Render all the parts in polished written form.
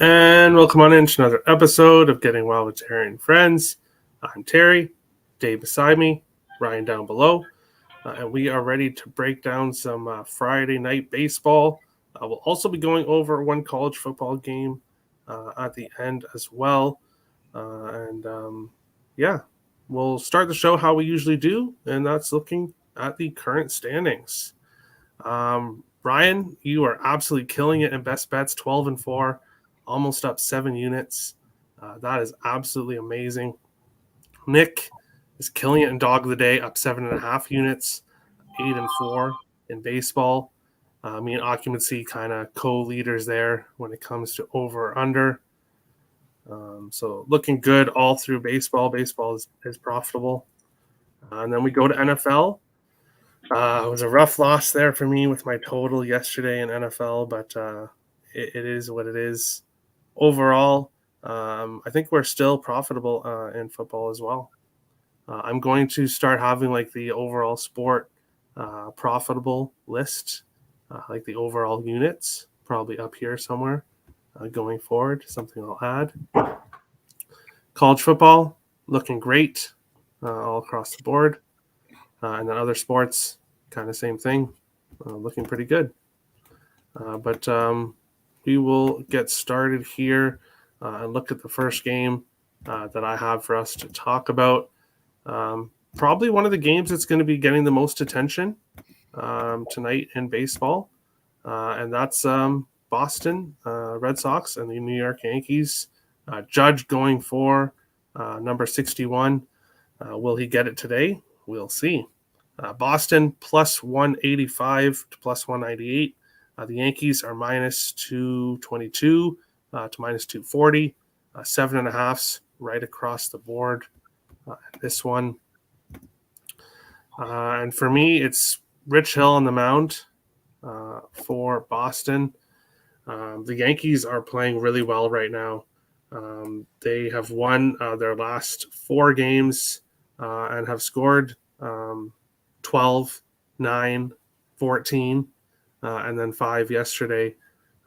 And welcome on into another episode of Getting Well with Terry and Friends. I'm Terry, Dave beside me, Ryan down below, and we are ready to break down some Friday night baseball. We'll also be going over one college football game at the end as well. We'll start the show how we usually do, and that's looking at the current standings. Ryan, you are absolutely killing it in best bets, 12-4. Almost up 7 units. That is absolutely amazing. Nick is killing it in Dog of the Day, up 7.5 units, 8-4 in baseball. Me and Occupancy kind of co-leaders there when it comes to over or under. So looking good all through baseball. Baseball is profitable. And then we go to NFL. It was a rough loss there for me with my total yesterday in NFL, but it is what it is. Overall, I think we're still profitable in football as well. I'm going to start having like the overall sport profitable list, like the overall units, probably up here somewhere going forward. Something I'll add. College football looking great all across the board, and then other sports kind of same thing, looking pretty good. But we will get started here and look at the first game that I have for us to talk about. Probably one of the games that's going to be getting the most attention tonight in baseball, and that's Boston Red Sox and the New York Yankees. Judge going for number 61. Will he get it today? We'll see. Boston plus 185 to plus 198. The Yankees are minus 222 to minus 240, 7.5s right across the board. This one. And for me, it's Rich Hill on the mound for Boston. The Yankees are playing really well right now. They have won their last 4 games and have scored 12, 9, 14. And then 5 yesterday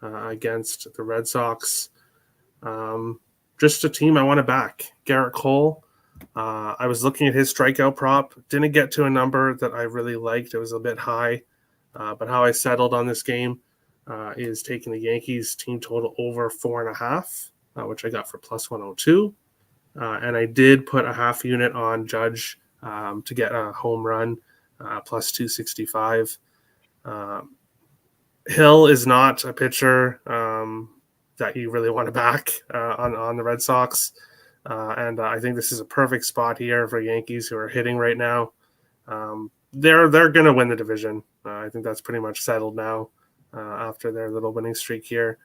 against the Red Sox. Just a team I want to back. Garrett Cole, I was looking at his strikeout prop. Didn't get to a number that I really liked. It was a bit high. But how I settled on this game is taking the Yankees team total over 4.5, which I got for plus 102. And I did put a half unit on Judge to get a home run, plus 265. Hill is not a pitcher that you really want to back on the Red Sox. And I think this is a perfect spot here for Yankees who are hitting right now. They're going to win the division. I think that's pretty much settled now after their little winning streak here.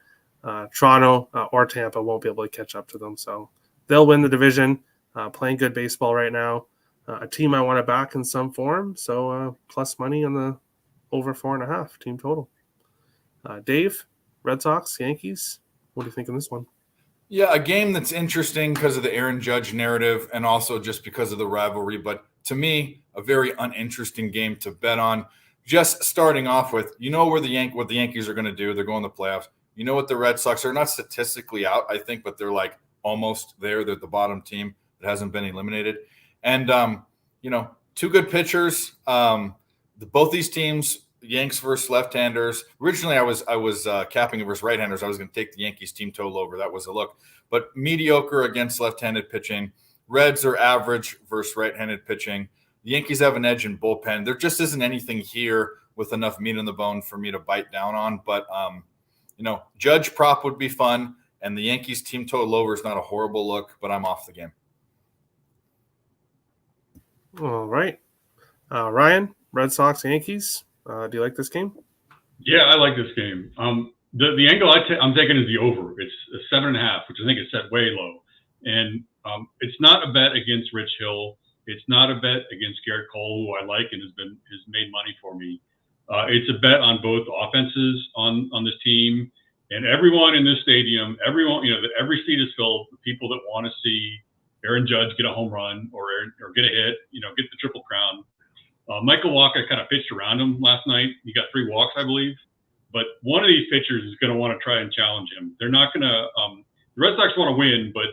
Toronto or Tampa won't be able to catch up to them. So they'll win the division, playing good baseball right now. A team I want to back in some form. So plus money on the over 4.5 team total. Dave, Red Sox, Yankees, what do you think of this one? Yeah, a game that's interesting because of the Aaron Judge narrative and also just because of the rivalry. But to me, a very uninteresting game to bet on. Just starting off with, what the Yankees are going to do. They're going to the playoffs. You know what the Red Sox are not statistically out, I think, but they're like almost there. They're the bottom team that hasn't been eliminated. And, 2 good pitchers. Both these teams, Yanks versus left-handers. Originally, I was capping it versus right-handers. I was going to take the Yankees team total over. That was a look. But mediocre against left-handed pitching. Reds are average versus right-handed pitching. The Yankees have an edge in bullpen. There just isn't anything here with enough meat on the bone for me to bite down on. But, Judge prop would be fun. And the Yankees team total over is not a horrible look, but I'm off the game. All right. Ryan, Red Sox, Yankees. Do you like this game? Yeah, I like this game. The angle I'm taking is the over. It's a 7.5, which I think is set way low. And it's not a bet against Rich Hill. It's not a bet against Garrett Cole, who I like and has made money for me. It's a bet on both offenses on this team, and everyone in this stadium. Everyone, that every seat is filled with people that want to see Aaron Judge get a home run or get a hit. Get the Triple Crown. Michael Wacha kind of pitched around him last night. He got 3 walks, I believe. But one of these pitchers is going to want to try and challenge him. They're not going to The Red Sox want to win, but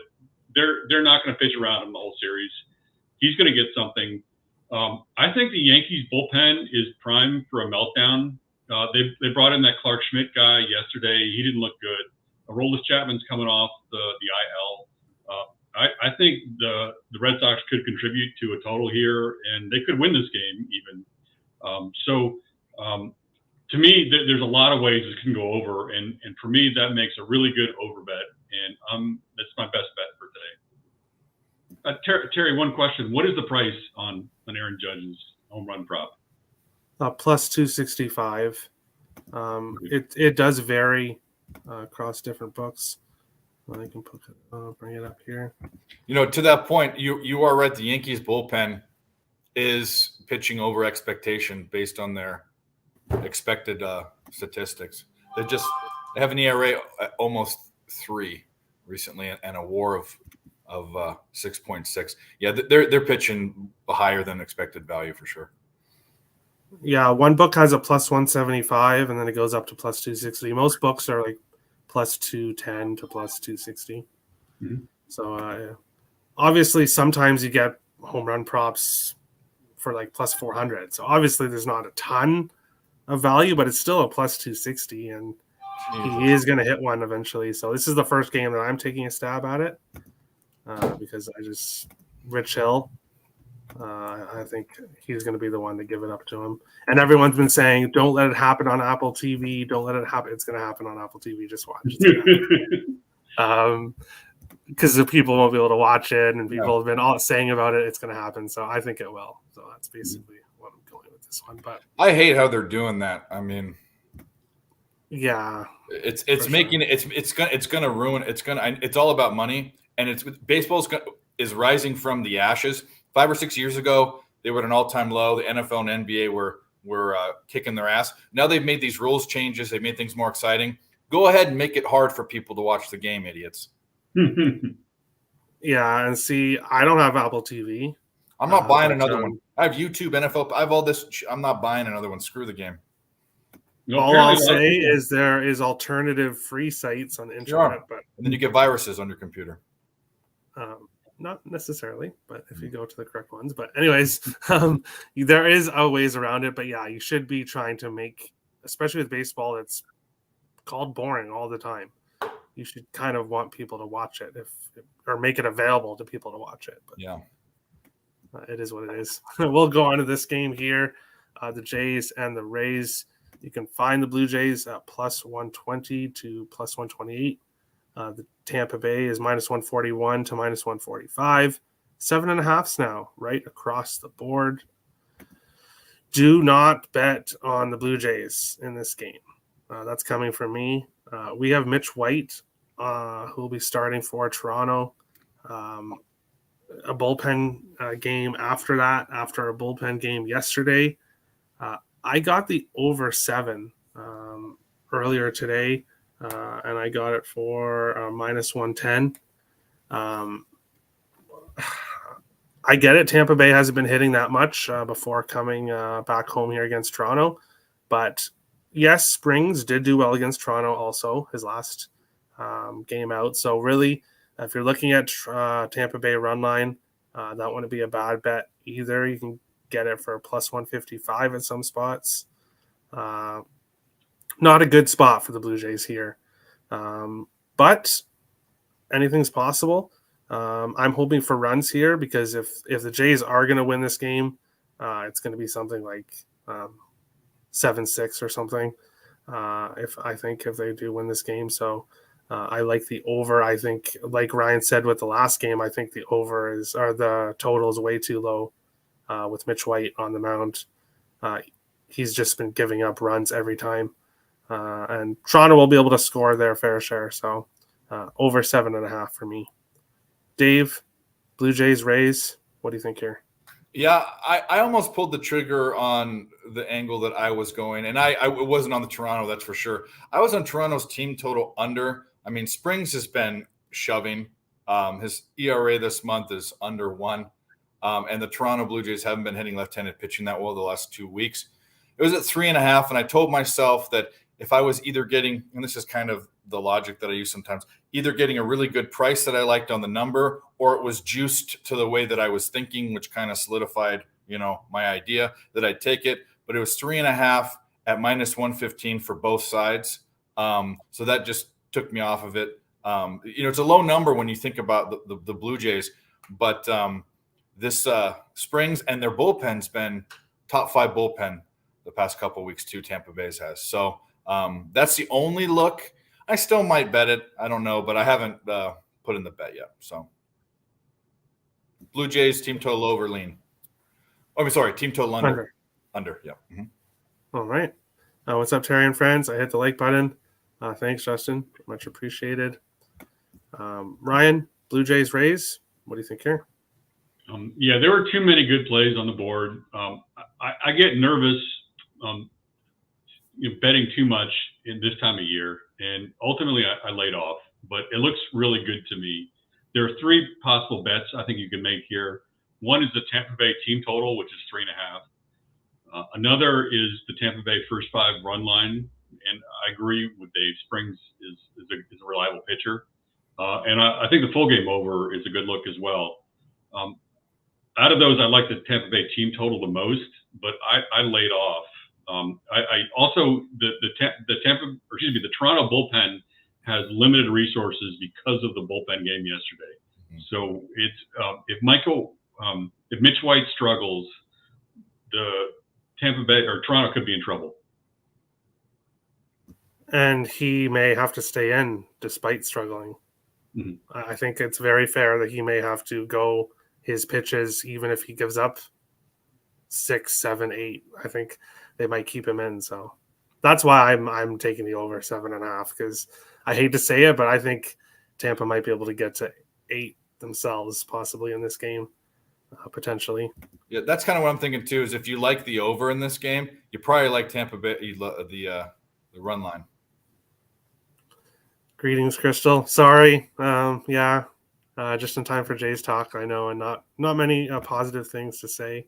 they're not going to pitch around him the whole series. He's going to get something. I think the Yankees bullpen is primed for a meltdown. They brought in that Clark Schmidt guy yesterday. He didn't look good. Aroldis Chapman's coming off the IL. I think the Red Sox could contribute to a total here, and they could win this game even. To me, there's a lot of ways this can go over, and for me, that makes a really good over bet, and that's my best bet for today. Terry, one question: what is the price on Aaron Judge's home run prop? Plus 265. It does vary across different books. I can bring it up here. To that point, you are right. The Yankees bullpen is pitching over expectation based on their expected statistics. They have an ERA almost 3 recently and a WAR of 6.6. Yeah, they're pitching higher than expected value for sure. Yeah, one book has a plus 175, and then it goes up to plus 260. Most books are like plus 210 to plus 260. Mm-hmm. So obviously, sometimes you get home run props for like plus 400. So obviously, there's not a ton of value, but it's still a plus 260, and he is going to hit one eventually. So this is the first game that I'm taking a stab at it because Rich Hill. I think he's going to be the one to give it up to him. And everyone's been saying, don't let it happen on Apple TV. Don't let it happen. It's going to happen on Apple TV. Just watch it. Because the people won't be able to watch it, and people have been all saying about it. It's going to happen. So I think it will. So that's basically what I'm going with this one. But I hate how they're doing that. I mean, yeah, it's making it's going to ruin. It's all about money, and baseball is rising from the ashes. 5 or 6 years ago, they were at an all-time low. The NFL and NBA were kicking their ass. Now they've made these rules changes. They've made things more exciting. Go ahead and make it hard for people to watch the game, idiots. Yeah, and see, I don't have Apple TV. I'm not buying another one. I have YouTube, NFL. I have all this. I'm not buying another one. Screw the game. All I'll say is there is alternative free sites on the internet, but and then you get viruses on your computer. Not necessarily, but if you go to the correct ones. But anyways, there is a ways around it. But yeah, you should be trying to make, especially with baseball, it's called boring all the time. You should kind of want people to watch it or make it available to people to watch it. But yeah, it is what it is. We'll go on to this game here. The Jays and the Rays. You can find the Blue Jays at plus 120 to plus 128. The Tampa Bay is minus 141 to minus 145. 7.5s now, right across the board. Do not bet on the Blue Jays in this game. That's coming from me. We have Mitch White, who will be starting for Toronto. A bullpen game after that, after a bullpen game yesterday. I got the over 7 earlier today. And I got it for minus 110. I get it. Tampa Bay hasn't been hitting that much before coming back home here against Toronto. But yes, Springs did do well against Toronto also, his last game out. So really, if you're looking at Tampa Bay run line, that wouldn't be a bad bet either. You can get it for plus 155 at some spots. Not a good spot for the Blue Jays here. But anything's possible. I'm hoping for runs here because if the Jays are going to win this game, it's going to be something like 7-6 or something. If they do win this game. So I like the over. I think, like Ryan said with the last game, I think the over the total is way too low with Mitch White on the mound. He's just been giving up runs every time. And Toronto will be able to score their fair share. So over 7.5 for me. Dave, Blue Jays, Rays, what do you think here? Yeah, I almost pulled the trigger on the angle that I was going, and I wasn't on the Toronto, that's for sure. I was on Toronto's team total under. I mean, Springs has been shoving. His ERA this month is under 1. And the Toronto Blue Jays haven't been hitting left-handed pitching that well the last 2 weeks. It was at 3.5, and I told myself that if I was either getting, and this is kind of the logic that I use sometimes, either getting a really good price that I liked on the number, or it was juiced to the way that I was thinking, which kind of solidified, my idea that I'd take it. But it was 3.5 at -115 for both sides. So that just took me off of it. It's a low number when you think about the Blue Jays, but this Springs and their bullpen's been top 5 bullpen the past couple of weeks too. Tampa Bay's has. So that's the only look. I still might bet it. I don't know, but I haven't put in the bet yet. So Blue Jays team total over lean. Oh, I'm sorry, team total under. Under, yeah. Mm-hmm. All right. What's up, Terry and friends? I hit the like button. Thanks, Justin. Much appreciated. Ryan, Blue Jays, Rays. What do you think here? Yeah, there were too many good plays on the board. I get nervous betting too much in this time of year, and ultimately I laid off. But it looks really good to me. There are 3 possible bets I think you can make here. One is the Tampa Bay team total, which is 3.5. Another is the Tampa Bay first 5 run line, and I agree with Dave. Springs is a reliable pitcher, and I think the full game over is a good look as well. Out of those, I like the Tampa Bay team total the most, but I laid off. I also the Toronto bullpen has limited resources because of the bullpen game yesterday. Mm-hmm. So it's if Mitch White struggles, the Tampa Bay or Toronto could be in trouble. And he may have to stay in despite struggling. Mm-hmm. I think it's very fair that he may have to go his pitches, even if he gives up 6, 7, 8. I think they might keep him in. So that's why I'm taking the over 7.5, because I hate to say it, but I think Tampa might be able to get to 8 themselves, possibly in this game, potentially. Yeah, that's kind of what I'm thinking too. Is if you like the over in this game, you probably like Tampa Bay the run line. Greetings, Crystal. Sorry. Just in time for Jay's talk, I know, and not many positive things to say,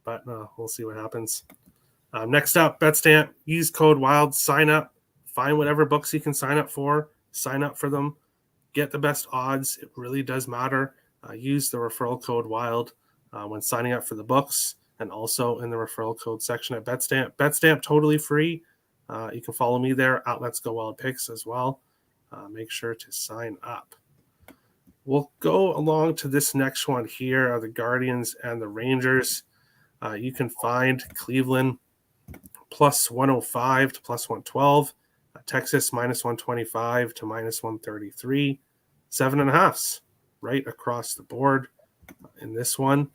but we'll see what happens. Next up, BetStamp. Use code WILD. Sign up. Find whatever books you can sign up for. Sign up for them. Get the best odds. It really does matter. Use the referral code WILD when signing up for the books, and also in the referral code section at BetStamp. BetStamp totally free. You can follow me there at Let's Go Wild Picks as well. Make sure to sign up. We'll go along to this next one here, the Guardians and the Rangers. You can find Cleveland plus 105 to plus 112, Texas minus 125 to minus 133, 7.5s right across the board in this one.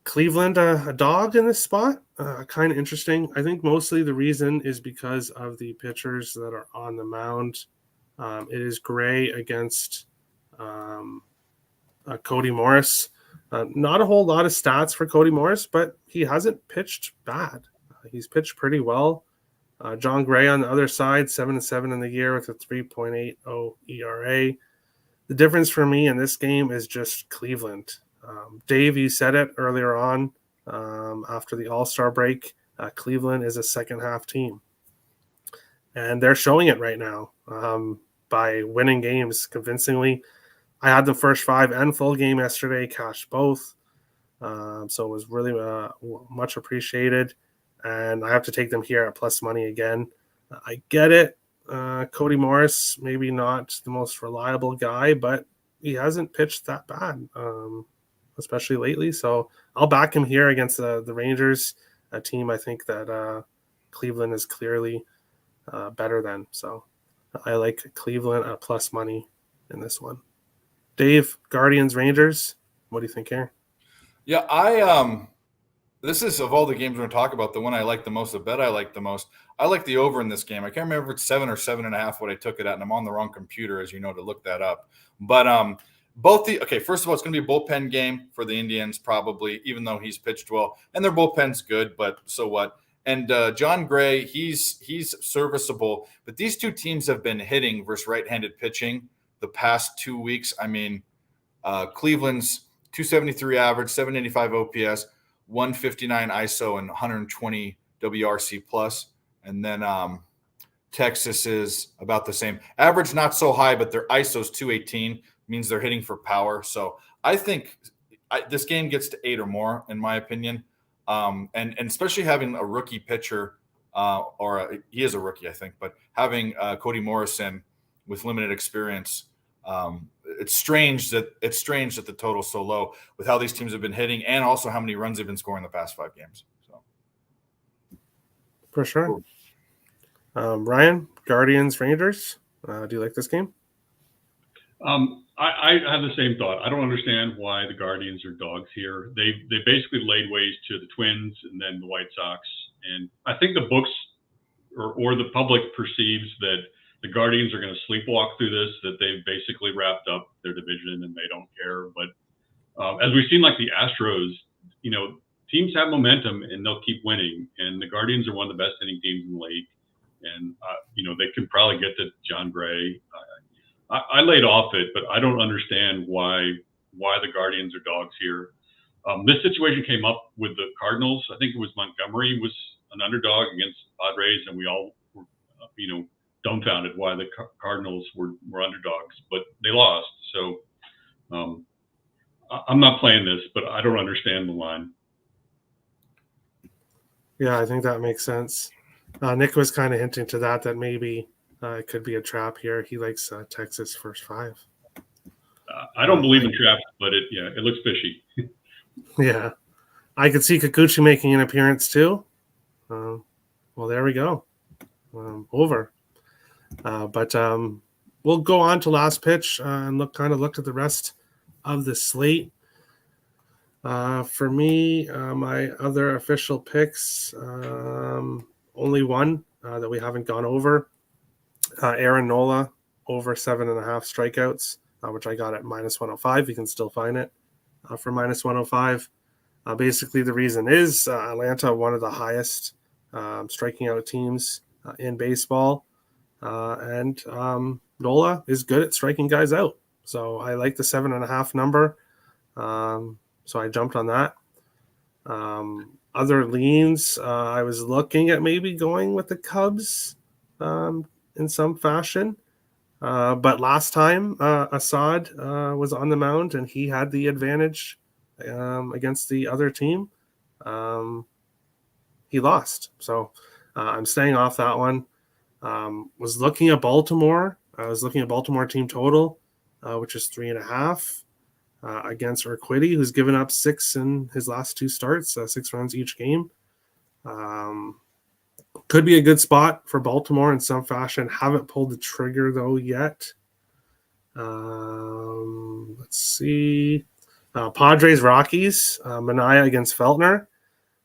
Cleveland, a dog in this spot, kind of interesting. I think mostly the reason is because of the pitchers that are on the mound. It is Gray against Cody Morris. Not a whole lot of stats for Cody Morris, but he hasn't pitched bad. He's pitched pretty well. John Gray on the other side, 7-7 in the year with a 3.80 ERA. The difference for me in this game is just Cleveland. Dave, you said it earlier on after the All-Star break. Cleveland is a second-half team. And they're showing it right now by winning games convincingly. I had the first 5 and full game yesterday, cashed both. So it was really much appreciated. And I have to take them here at plus money again. I get it. Cody Morris, maybe not the most reliable guy, but he hasn't pitched that bad, especially lately. So I'll back him here against the Rangers, a team I think that Cleveland is clearly better than. So I like Cleveland at plus money in this one. Dave, Guardians, Rangers, what do you think here? Yeah, this is, of all the games we're going to talk about, the one I like the most, the bet I like the most. I like the over in this game. I can't remember if it's 7 or 7.5 what I took it at, and I'm on the wrong computer, as you know, to look that up. But first of all, it's going to be a bullpen game for the Indians probably, even though he's pitched well. And their bullpen's good, but so what? And John Gray, he's serviceable. But these two teams have been hitting versus right-handed pitching the past 2 weeks. I mean, Cleveland's 273 average, 785 OPS, 159 ISO, and 120 WRC plus. And then Texas is about the same. Average not so high, but their ISO's 218, means they're hitting for power. So I think this game gets to 8 or more, in my opinion. And especially having a rookie pitcher, he is a rookie, I think, but having Cody Morrison with limited experience, it's strange that the total's so low with how these teams have been hitting and also how many runs they've been scoring the past 5 games. So for sure. Ryan, Guardians, Rangers. Do you like this game? I have the same thought. I don't understand why the Guardians are dogs here. They basically laid waste to the Twins and then the White Sox, and I think the books or the public perceives that the Guardians are going to sleepwalk through this, that they've basically wrapped up their division and they don't care. But as we've seen, like the Astros, teams have momentum and they'll keep winning, and the Guardians are one of the best hitting teams in the league. And, they could probably get to John Gray. I laid off it, but I don't understand why the Guardians are dogs here. This situation came up with the Cardinals. I think it was Montgomery was an underdog against Padres, and we all were, dumbfounded why the Cardinals were underdogs, but they lost. So I'm not playing this, but I don't understand the line. Yeah, I think that makes sense. Nick was kind of hinting to that maybe it could be a trap here. He likes Texas first 5. I don't believe in traps, but it looks fishy. Yeah, I could see Kikuchi making an appearance too. Well, there we go. Over. But we'll go on to last pitch and look at the rest of the slate. For me, my other official picks, only one that we haven't gone over. Aaron Nola over 7.5 strikeouts, which I got at -105. You can still find it for -105. Basically, the reason is Atlanta, one of the highest striking out teams in baseball. And Nola is good at striking guys out. So I like the 7.5 number. So I jumped on that. Other leans, I was looking at maybe going with the Cubs in some fashion. But last time Assad was on the mound and he had the advantage against the other team. He lost. So I'm staying off that one. Was looking at Baltimore. I was looking at Baltimore team total, which is 3.5 against Urquidy, who's given up 6 in his last 2 starts, 6 runs each game. Could be a good spot for Baltimore in some fashion. Haven't pulled the trigger though yet. Let's see. Padres, Rockies, Manaea against Feltner.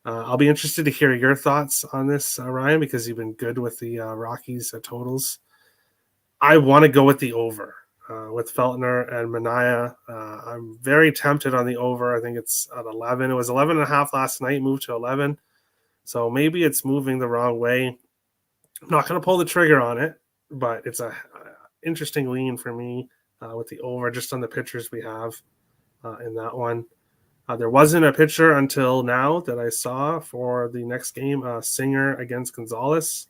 I'll be interested to hear your thoughts on this, Ryan, because you've been good with the Rockies totals. I want to go with the over with Feltner and Manaea. I'm very tempted on the over. I think it's at 11. It was 11.5 last night, moved to 11. So maybe it's moving the wrong way. I'm not going to pull the trigger on it, but it's a interesting lean for me with the over just on the pitchers we have in that one. There wasn't a pitcher until now that I saw for the next game, Singer against Gonzalez.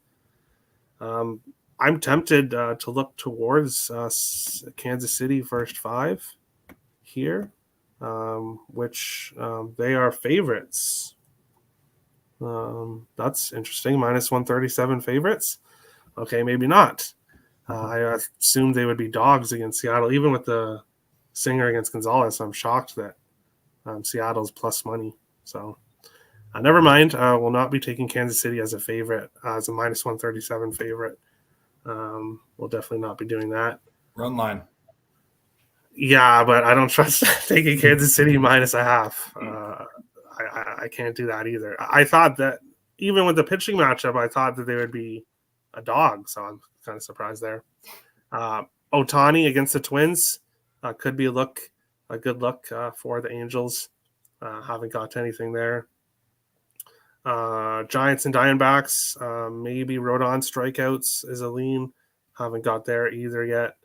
I'm tempted to look towards Kansas City first 5 here, which they are favorites. That's interesting. -137 favorites. Okay, maybe not. I assumed they would be dogs against Seattle. Even with the Singer against Gonzalez, I'm shocked that Seattle's plus money. So never mind. We'll not be taking Kansas City as a favorite, as a -137 favorite. We'll definitely not be doing that. Run line. Yeah, but I don't trust taking Kansas City -0.5. I can't do that either. I thought that even with the pitching matchup, I thought that they would be a dog. So I'm kind of surprised there. Ohtani against the Twins could be a good look for the Angels. Haven't got to anything there. Giants and Diamondbacks, maybe Rodon strikeouts is a lean. Haven't got there either yet.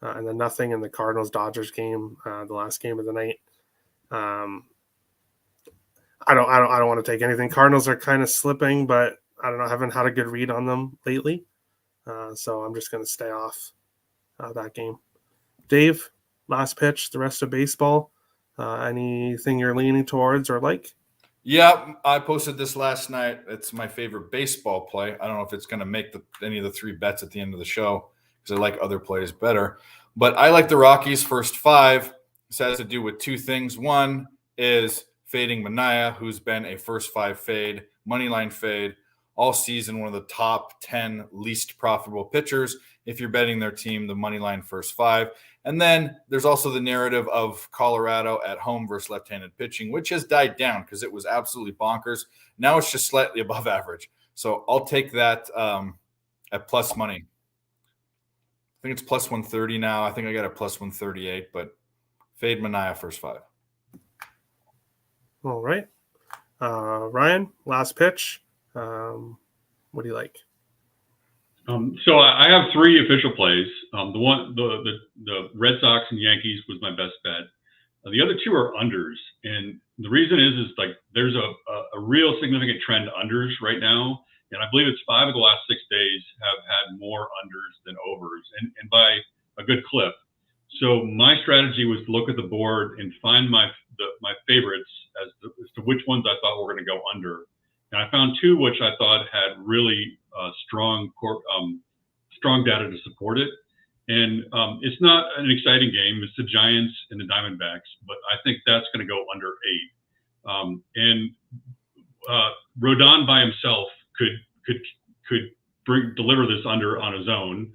And then nothing in the Cardinals-Dodgers game, the last game of the night. I don't want to take anything. Cardinals are kind of slipping, but I don't know. I haven't had a good read on them lately. So I'm just going to stay off that game. Dave, last pitch, the rest of baseball. Anything you're leaning towards or like? Yeah, I posted this last night. It's my favorite baseball play. I don't know if it's going to make any of the 3 bets at the end of the show because I like other plays better. But I like the Rockies first 5. This has to do with 2 things. One is fading Manaea, who's been a first 5 fade, moneyline fade all season, one of the top 10 least profitable pitchers. If you're betting their team, the moneyline first 5. And then there's also the narrative of Colorado at home versus left-handed pitching, which has died down because it was absolutely bonkers. Now it's just slightly above average. So I'll take that at plus money. I think it's plus 130 now. I think I got a plus 138, but fade Manaea first 5. All right. Ryan, last pitch. What do you like? So I have 3 official plays. The Red Sox and Yankees was my best bet. The other 2 are unders, and the reason is like there's a real significant trend to unders right now, and I believe it's 5 of the last 6 days have had more unders than overs, and by a good clip. So my strategy was to look at the board and find my favorites as to which ones I thought were going to go under. And I found 2 which I thought had really strong data to support it. And it's not an exciting game. It's the Giants and the Diamondbacks, but I think that's going to go under 8. And Rodon by himself could deliver this under on his own.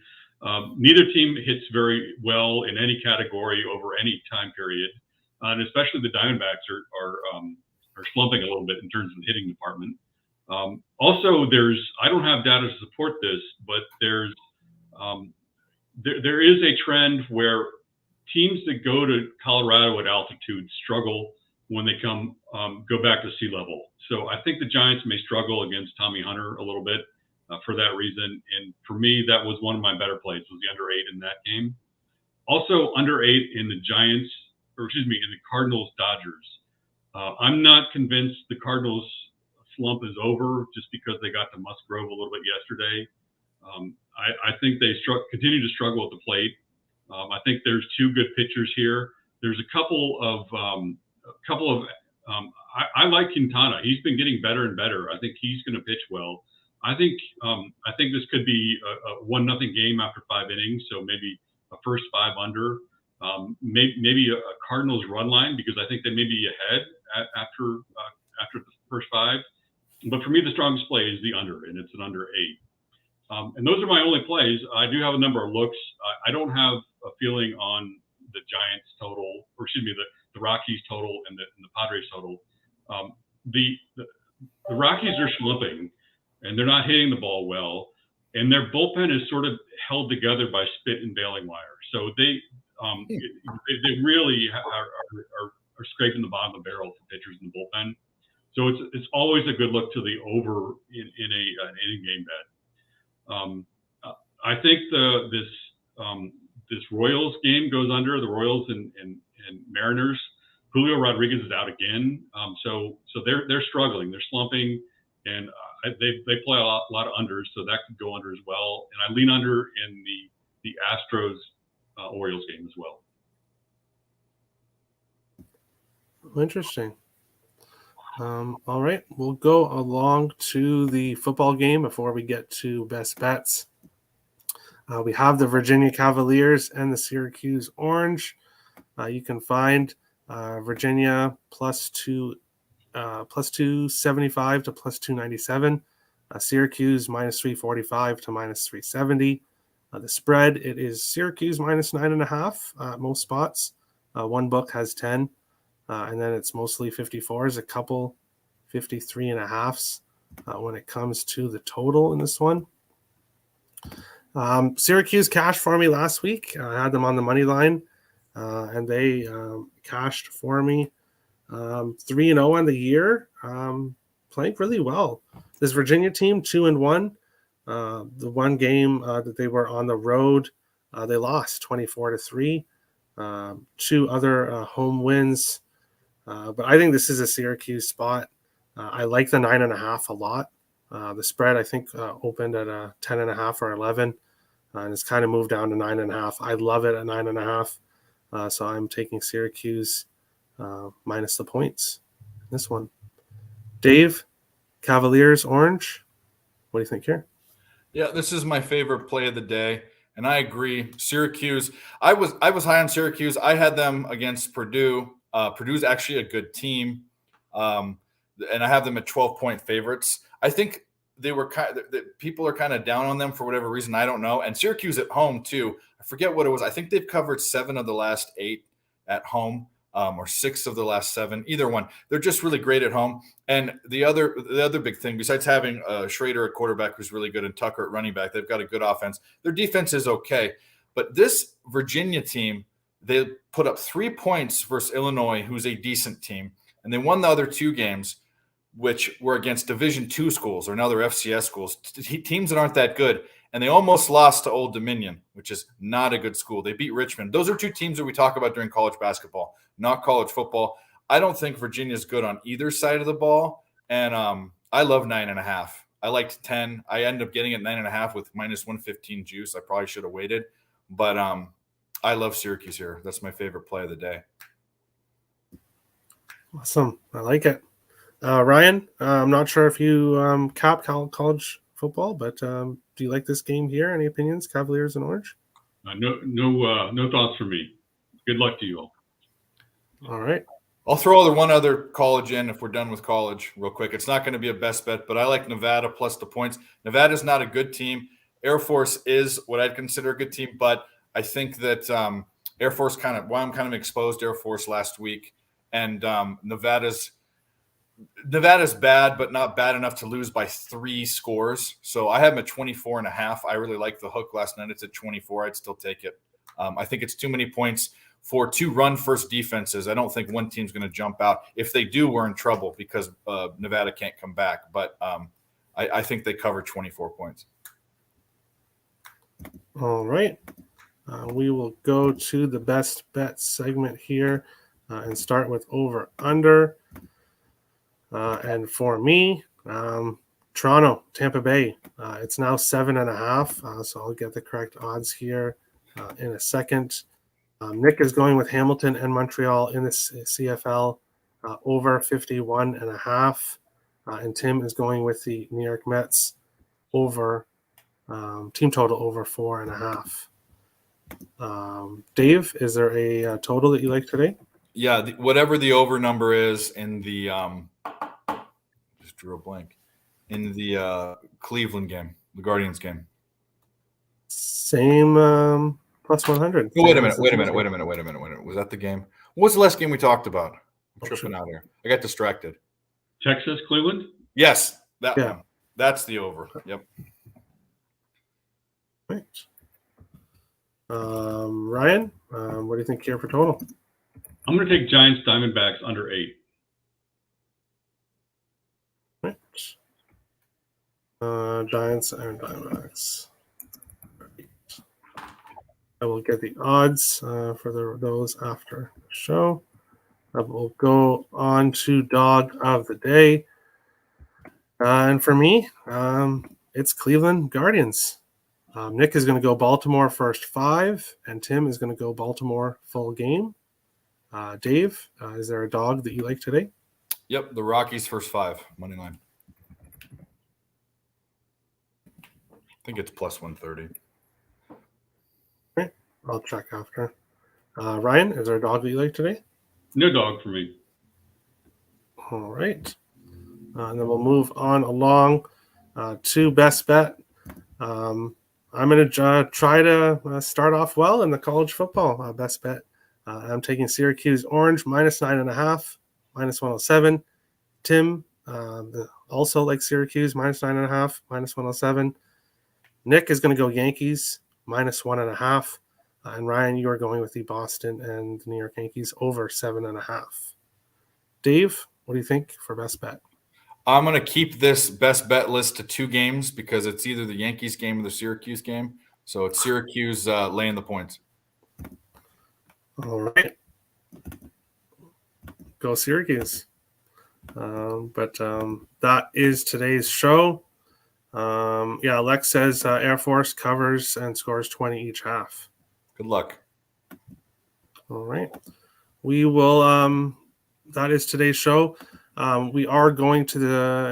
Neither team hits very well in any category over any time period, and especially the Diamondbacks are slumping a little bit in terms of the hitting department. Also, I don't have data to support this, but there is a trend where teams that go to Colorado at altitude struggle when they go back to sea level. So I think the Giants may struggle against Tommy Hunter a little bit for that reason. And for me, that was one of my better plays, was the under 8 in that game. Also, under 8 in the in the Cardinals-Dodgers. I'm not convinced the Cardinals slump is over just because they got to Musgrove a little bit yesterday. I think they continue to struggle at the plate. I think there's 2 good pitchers here. There's a couple of I like Quintana. He's been getting better and better. I think he's going to pitch well. I think this could be a 1-0 game after 5 innings. So maybe a first 5 under. Maybe a Cardinals run line because I think they may be ahead after the first 5. But for me, the strongest play is the under, and it's an under 8. And those are my only plays. I do have a number of looks. I don't have a feeling on the Giants total, or the Rockies total and the Padres total. The Rockies are slipping, and they're not hitting the ball well, and their bullpen is sort of held together by spit and baling wire. So they really are scraping the bottom of the barrel for pitchers in the bullpen. So it's always a good look to the over in an inning game bet. I think this Royals game goes under. The Royals and Mariners. Julio Rodriguez is out again, so they're struggling. They're slumping, and they play a lot of unders, so that could go under as well. And I lean under in the Astros Orioles game as well. Interesting. All right, we'll go along to the football game before we get to best bets. We have the Virginia Cavaliers and the Syracuse Orange. You can find Virginia plus 275 to plus 297. Syracuse minus 345 to minus 370. The spread, it is Syracuse minus 9.5 at most spots. One book has 10. And then it's mostly 54s, a couple 53.5s when it comes to the total in this one. Syracuse cashed for me last week. I had them on the money line, and they cashed for me 3-0 on the year, playing really well. This Virginia team, 2-1. The one game that they were on the road, they lost 24-3. 2 other home wins. But I think this is a Syracuse spot. I like the 9.5 a lot. The spread, I think, opened at 10.5 or 11. and it's kind of moved down to 9.5. I love it at 9.5. So I'm taking Syracuse minus the points in this one. Dave, Cavaliers orange. What do you think here? Yeah, this is my favorite play of the day, and I agree. Syracuse. I was high on Syracuse. I had them against Purdue. Purdue's actually a good team, and I have them at 12-point favorites. I think they were people are kind of down on them for whatever reason. I don't know. And Syracuse at home too. I forget what it was. I think they've covered 7 of the last 8 at home. Or 6 of the last 7, either one. They're just really great at home. And the other big thing, besides having Schrader at quarterback who's really good and Tucker at running back, they've got a good offense. Their defense is okay. But this Virginia team, they put up 3 points versus Illinois, who's a decent team. And they won the other 2 games, which were against Division II schools or now they're FCS schools, teams that aren't that good. And they almost lost to Old Dominion, which is not a good school. They beat Richmond. Those are 2 teams that we talk about during college basketball, not college football. I don't think Virginia's good on either side of the ball. And I love 9.5. I liked 10. I ended up getting it 9.5 with minus 115 juice. I probably should have waited. But I love Syracuse here. That's my favorite play of the day. Awesome. I like it. Ryan, I'm not sure if you cap college football, but do you like this game here? Any opinions? Cavaliers and orange? No thoughts from me. Good luck to you all. All right. I'll throw one other college in if we're done with college real quick. It's not going to be a best bet, but I like Nevada plus the points. Nevada's not a good team. Air Force is what I'd consider a good team, but I think that Air Force I'm kind of exposed Air Force last week, and Nevada's bad, but not bad enough to lose by 3 scores. So I have them at 24.5. I really like the hook last night. It's at 24. I'd still take it. I think it's too many points for 2 run-first defenses. I don't think one team's going to jump out. If they do, we're in trouble because Nevada can't come back. But I think they cover 24 points. All right. We will go to the best bet segment here and start with over-under. And for me, Toronto, Tampa Bay, it's now 7.5. So I'll get the correct odds here in a second. Nick is going with Hamilton and Montreal in the CFL over 51.5. And Tim is going with the New York Mets over team total over 4.5. Dave, is there a total that you like today? Yeah, whatever the over number is in the just drew a blank in the Cleveland game, the Guardians game. Same plus 100. Oh, wait a minute. Was that the game? What was the last game we talked about? I'm tripping out here. I got distracted. Texas, Cleveland? Yes, that one. That's the over. Yep. Right. Ryan, what do you think here for total? I'm going to take Giants Diamondbacks under 8. Right. Giants and Diamondbacks. I will get the odds for those after the show. I will go on to dog of the day. And for me, it's Cleveland Guardians. Nick is going to go Baltimore first 5, and Tim is going to go Baltimore full game. Dave, is there a dog that you like today? Yep, the Rockies first 5, money line. I think it's plus 130. Okay, I'll check after. Ryan, is there a dog that you like today? No dog for me. All right. And then we'll move on along to best bet. I'm going to try to start off well in the college football best bet. I'm taking Syracuse Orange minus 9.5, minus 107. Tim also like Syracuse minus 9.5, minus 107. Nick is going to go Yankees minus 1.5. And Ryan, you are going with the Boston and the New York Yankees over 7.5. Dave, what do you think for best bet? I'm going to keep this best bet list to 2 games because it's either the Yankees game or the Syracuse game. So it's Syracuse laying the points. All right. Go Syracuse. But that is today's show. Lex says Air Force covers and scores 20 each half. Good luck. All right. We will, that is today's show. We are going to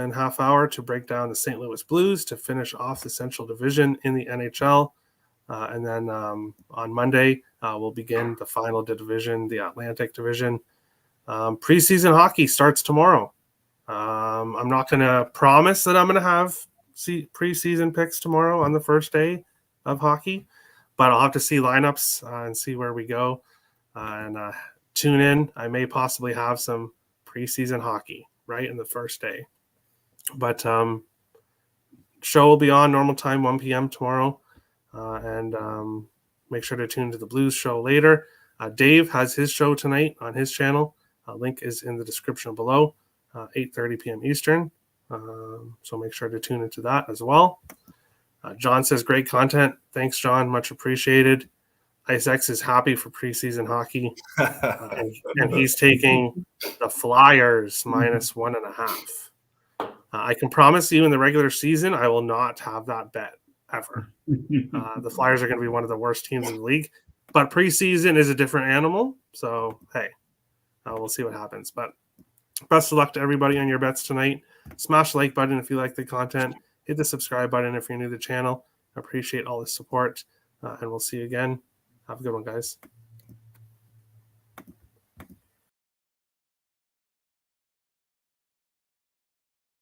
in half hour to break down the St. Louis Blues to finish off the Central Division in the NHL. And then on Monday, we'll begin the final division, the Atlantic Division. Preseason hockey starts tomorrow. I'm not going to promise that I'm going to have preseason picks tomorrow on the first day of hockey, but I'll have to see lineups and see where we go and tune in. I may possibly have some preseason hockey right in the first day, but show will be on normal time, 1 p.m. tomorrow, and make sure to tune to the Blues show later. Dave has his show tonight on his channel. Link is in the description below, 8:30 p.m. Eastern. So make sure to tune into that as well. John says, great content. Thanks, John. Much appreciated. IceX is happy for preseason hockey. And he's taking the Flyers -1.5. I can promise you in the regular season, I will not have that bet ever. The Flyers are going to be one of the worst teams in the league. But preseason is a different animal. So, hey, we'll see what happens. But best of luck to everybody on your bets tonight. Smash the like button if you like the content. Hit the subscribe button if you're new to the channel. I appreciate all the support. And we'll see you again. Have a good one, guys.